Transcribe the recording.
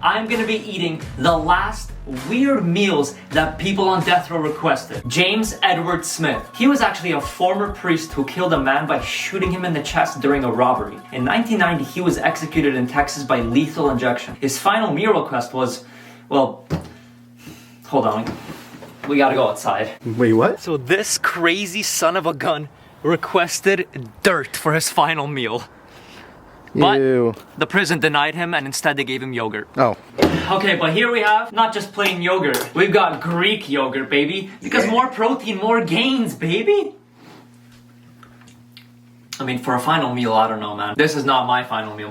I'm gonna be eating the last weird meals that people on death row requested. James Edward Smith. He was actually a former priest who killed a man by shooting him in the chest during a robbery. In 1990, he was executed in Texas by lethal injection. His final meal request was, well, hold on, we gotta go outside. Wait, what? So this crazy son of a gun requested dirt for his final meal. But Ew. the prison denied him and instead they gave him yogurt. Oh. Okay, but here we have not just plain yogurt. We've got Greek yogurt, baby. Because more protein, more gains, baby. I mean, for a final meal, I don't know, man. This is not my final meal.